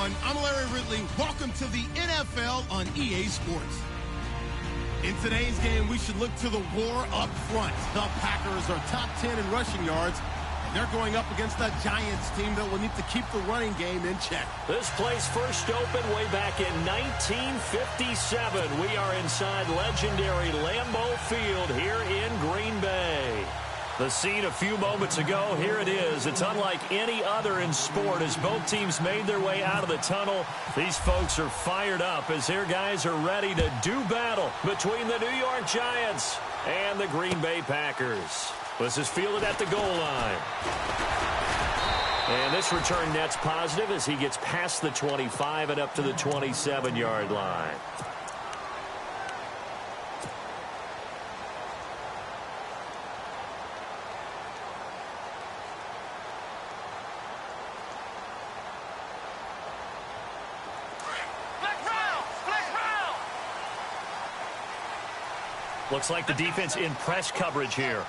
everyone. I'm Larry Ridley. Welcome to the NFL on EA Sports. In today's game, we should look to the war up front. The Packers are top 10 in rushing yards, and they're going up against a Giants team that will need to keep the running game in check. This place first opened way back in 1957. We are inside legendary Lambeau Field here in Green Bay. The scene a few moments ago, here it is. It's unlike any other in sport as both teams made their way out of the tunnel. These folks are fired up as their guys are ready to do battle between the New York Giants and the Green Bay Packers. This is fielded at the goal line. And this return net's positive as he gets past the 25 and up to the 27-yard line. Looks like the defense in press coverage here.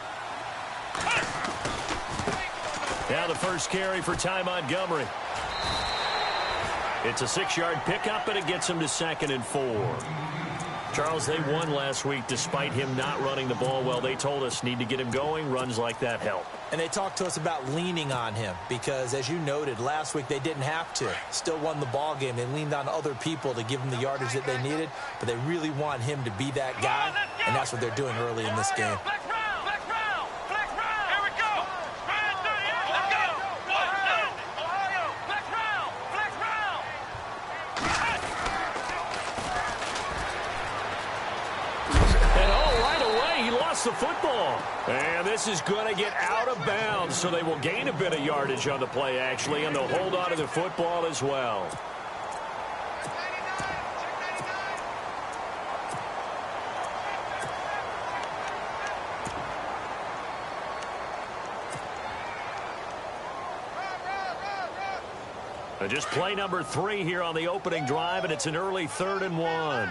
Now the first carry for Ty Montgomery. It's a 6-yard pickup, and it gets him to 2nd and 4. Charles, they won last week despite him not running the ball well. They told us need to get him going. Runs like that help. And they talked to us about leaning on him because, as you noted, last week they didn't have to. Still won the ball game. They leaned on other people to give them the yardage that they needed, but they really want him to be that guy, and that's what they're doing early in this game. The football, and this is going to get out of bounds, so they will gain a bit of yardage on the play, actually, and they'll hold on to the football as well. Just play number 3 here on the opening drive, and it's an early 3rd and 1.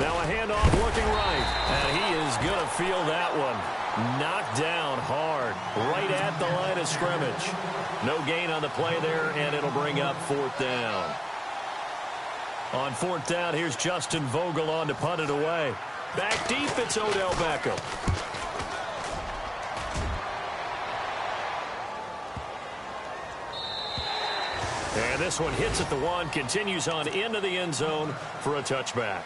Now a handoff looking right, and he is going to feel that one. Knocked down hard, right at the line of scrimmage. No gain on the play there, and it'll bring up 4th down. On 4th down, here's Justin Vogel on to punt it away. Back deep, it's Odell Beckham. And this one hits at the 1, continues on into the end zone for a touchback.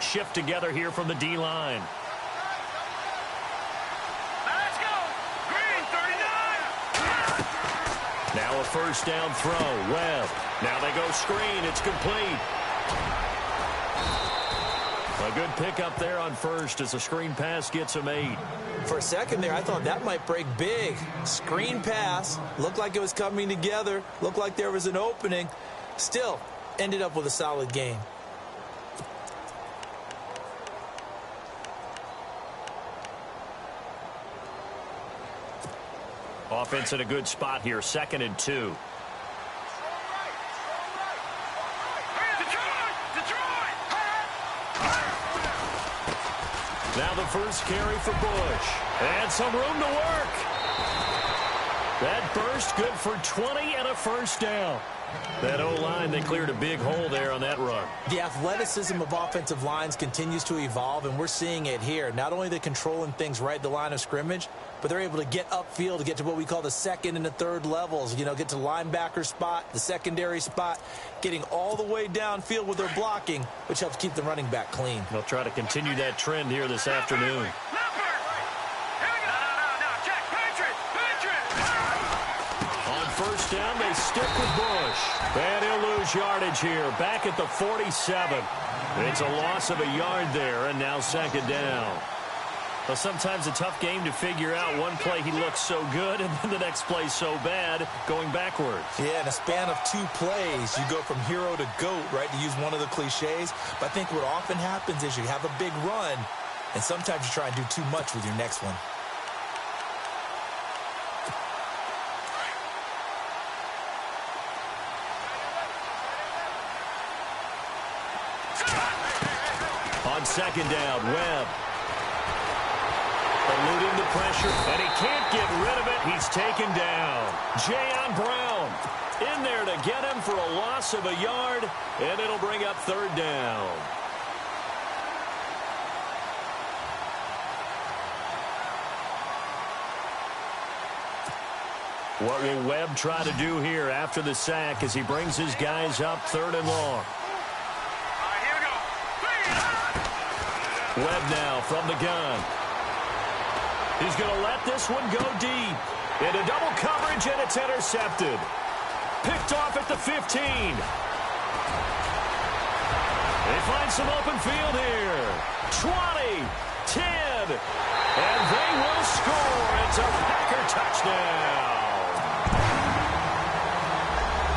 Shift together here from the D-line. Let's go! Green 39! Now a first down throw. Webb. Now they go screen. It's complete. A good pickup there on first as a screen pass gets him 8. For a second there, I thought that might break big. Screen pass. Looked like it was coming together. Looked like there was an opening. Still, ended up with a solid game. Offense in a good spot here, 2nd and 2. Now the first carry for Bush. And some room to work. That burst good for 20 and a first down. That O-line, they cleared a big hole there on that run. The athleticism of offensive lines continues to evolve, and we're seeing it here. Not only they're controlling things right at the line of scrimmage, but they're able to get upfield to get to what we call the 2nd and the 3rd levels. You know, get to linebacker spot, the secondary spot, getting all the way downfield with their blocking, which helps keep the running back clean. They'll try to continue that trend here this afternoon. On first down, they stick with Bush. And he'll lose yardage here, back at the 47. It's a loss of a yard there, and now 2nd down. Well, sometimes a tough game to figure out. One play he looks so good, and then the next play so bad, going backwards. Yeah, in a span of 2 plays, you go from hero to GOAT, right, to use one of the cliches. But I think what often happens is you have a big run, and sometimes you try and do too much with your next one. On second down, Webb. Eluding the pressure, and he can't get rid of it. He's taken down. Jayon Brown in there to get him for a loss of a yard, and it'll bring up third down. What will Webb try to do here after the sack as he brings his guys up third and long? Here we go. Webb now from the gun. He's going to let this one go deep. Into double coverage, and it's intercepted. Picked off at the 15. They find some open field here. 20, 10, and they will score. It's a Packer touchdown.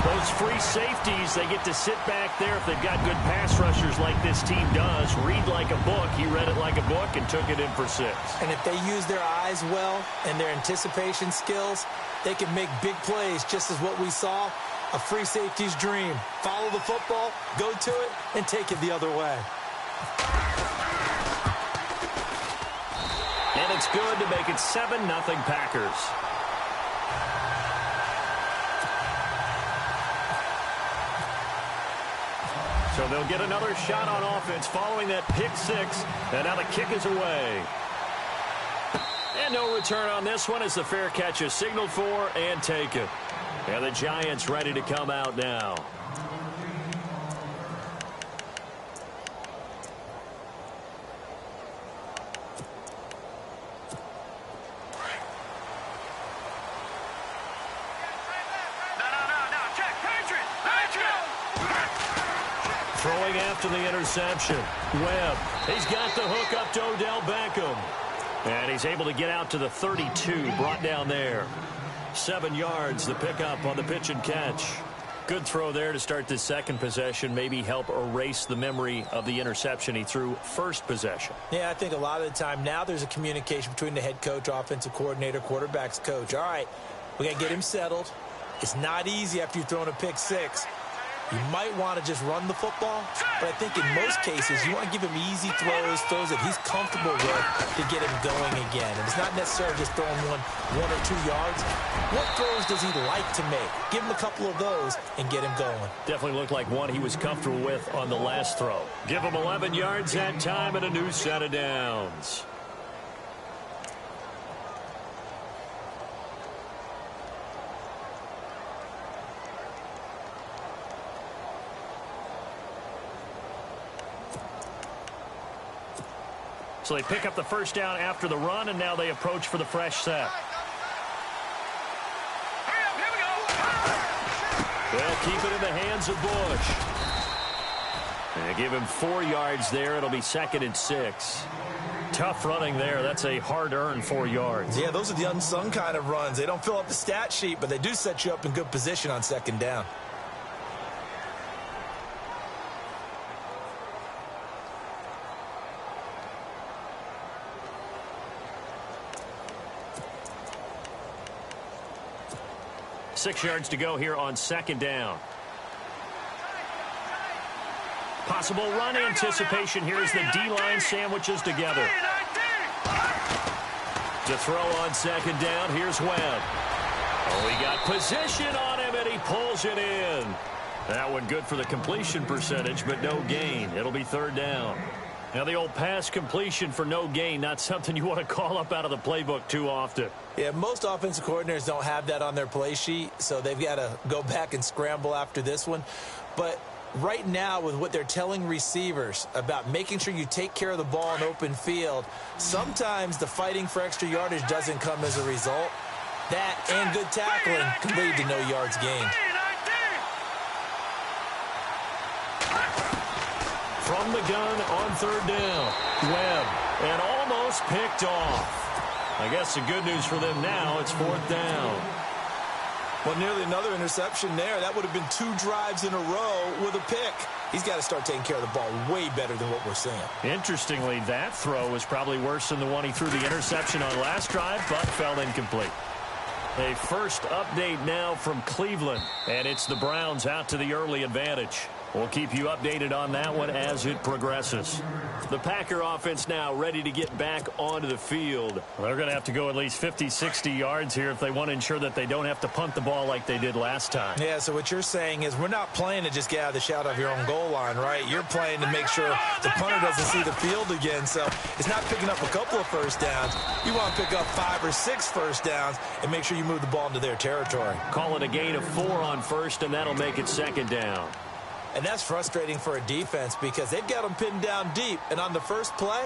Those free safeties, they get to sit back there if they've got good pass rushers like this team does. Read like a book. He read it like a book and took it in for 6. And if they use their eyes well and their anticipation skills, they can make big plays, just as what we saw, a free safety's dream. Follow the football, go to it, and take it the other way. And it's good to make it 7-0 Packers. So they'll get another shot on offense following that pick 6. And now the kick is away. And no return on this one as the fair catch is signaled for and taken. And the Giants ready to come out now. Throwing after the interception. Webb, he's got the hook up to Odell Beckham. And he's able to get out to the 32, brought down there. 7 yards, the pickup on the pitch and catch. Good throw there to start this second possession. Maybe help erase the memory of the interception he threw first possession. Yeah, I think a lot of the time now there's a communication between the head coach, offensive coordinator, quarterback's coach. All right, we got to get him settled. It's not easy after you've thrown a pick 6. You might want to just run the football, but I think in most cases you want to give him easy throws that he's comfortable with to get him going again. And it's not necessarily just throwing one or 2 yards. What throws does he like to make? Give him a couple of those and get him going. Definitely looked like one he was comfortable with on the last throw. Give him 11 yards that time and a new set of downs. So they pick up the first down after the run, and now they approach for the fresh set. They'll keep it in the hands of Bush. They give him 4 yards there. It'll be 2nd and 6. Tough running there. That's a hard-earned 4 yards. Yeah, those are the unsung kind of runs. They don't fill up the stat sheet, but they do set you up in good position on 2nd down. Six yards to go here on 2nd down. Possible run anticipation here as the D-line sandwiches together. To throw on 2nd down, here's Webb. Oh, he got position on him, and he pulls it in. That one good for the completion percentage, but no gain. It'll be 3rd down. Now, the old pass completion for no gain, not something you want to call up out of the playbook too often. Yeah, most offensive coordinators don't have that on their play sheet, so they've got to go back and scramble after this one. But right now, with what they're telling receivers about making sure you take care of the ball in open field, sometimes the fighting for extra yardage doesn't come as a result. That and good tackling can lead to no yards gained. From the gun on 3rd down, Webb, and almost picked off. I guess the good news for them now, it's 4th down. Well, nearly another interception there. That would have been 2 drives in a row with a pick. He's got to start taking care of the ball way better than what we're seeing. Interestingly, that throw was probably worse than the one he threw the interception on last drive, but fell incomplete. A first update now from Cleveland, and it's the Browns out to the early advantage. We'll keep you updated on that one as it progresses. The Packer offense now ready to get back onto the field. They're going to have to go at least 50, 60 yards here if they want to ensure that they don't have to punt the ball like they did last time. Yeah, so what you're saying is we're not playing to just get out of the shadow of your own goal line, right? You're playing to make sure the punter doesn't see the field again. So it's not picking up a couple of first downs. You want to pick up 5 or 6 first downs and make sure you move the ball into their territory. Call it a gain of 4 on first, and that'll make it second down. And that's frustrating for a defense because they've got them pinned down deep. And on the first play,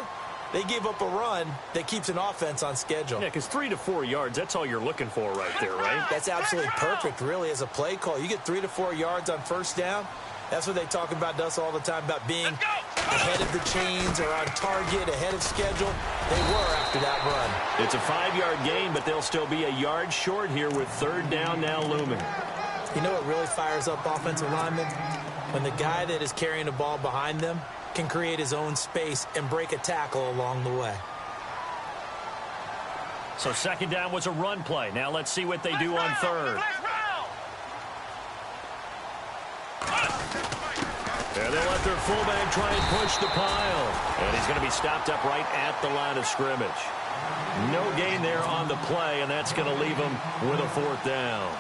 they give up a run that keeps an offense on schedule. Yeah, because 3 to 4 yards, that's all you're looking for right there, right? That's absolutely perfect, really, as a play call. You get 3 to 4 yards on first down. That's what they talk about to us all the time, about being ahead of the chains or on target, ahead of schedule. They were after that run. It's a 5-yard gain, but they'll still be a yard short here with third down now looming. You know what really fires up offensive linemen? When the guy that is carrying the ball behind them can create his own space and break a tackle along the way. So second down was a run play. Now let's see what they do on third. And they'll let their fullback try and push the pile. And he's going to be stopped up right at the line of scrimmage. No gain there on the play, and that's going to leave him with a fourth down.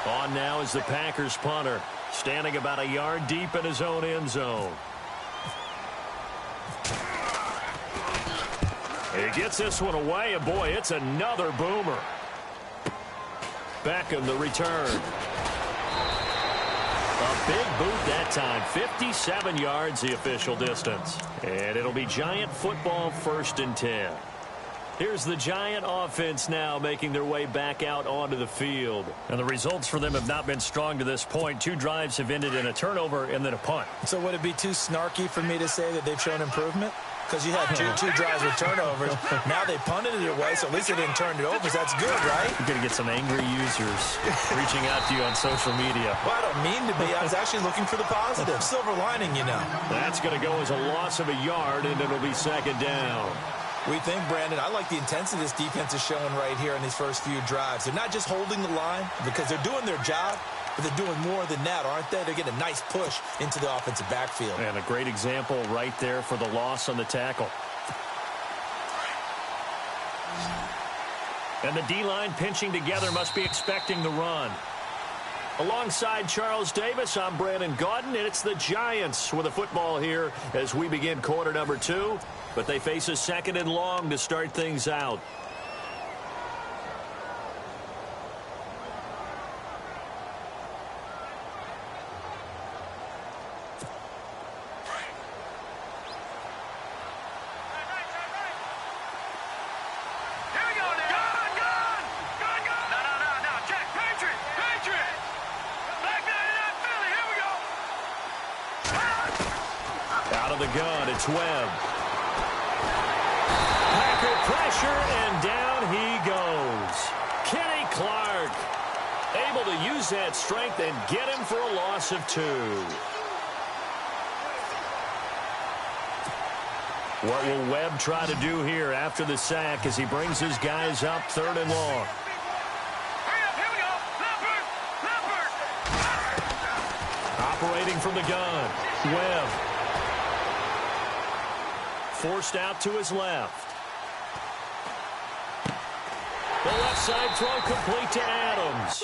On now is the Packers punter, standing about a yard deep in his own end zone. He gets this one away, and boy, it's another boomer. Beckham the return. A big boot that time, 57 yards the official distance. And it'll be Giant football, 1st and 10. Here's the Giant offense now making their way back out onto the field. And the results for them have not been strong to this point. 2 drives have ended in a turnover and then a punt. So would it be too snarky for me to say that they've shown improvement? Because you had two drives with turnovers. Now they punted it away, so at least they didn't turn it over. So that's good, right? You're going to get some angry users reaching out to you on social media. Well, I don't mean to be. I was actually looking for the positive. Silver lining, you know. That's going to go as a loss of a yard, and it'll be second down. We think, Brandon, I like the intensity this defense is showing right here in these first few drives. They're not just holding the line because they're doing their job, but they're doing more than that, aren't they? They're getting a nice push into the offensive backfield. And a great example right there for the loss on the tackle. And the D-line pinching together must be expecting the run. Alongside Charles Davis, I'm Brandon Gaudin, and it's the Giants with a football here as we begin quarter number 2. But they face a 2nd and long to start things out. It's Webb. Packer pressure, and down he goes. Kenny Clark able to use that strength and get him for a loss of 2. What will Webb try to do here after the sack as he brings his guys up 3rd and long? Operating from the gun, Webb. Forced out to his left. The left side throw complete to Adams.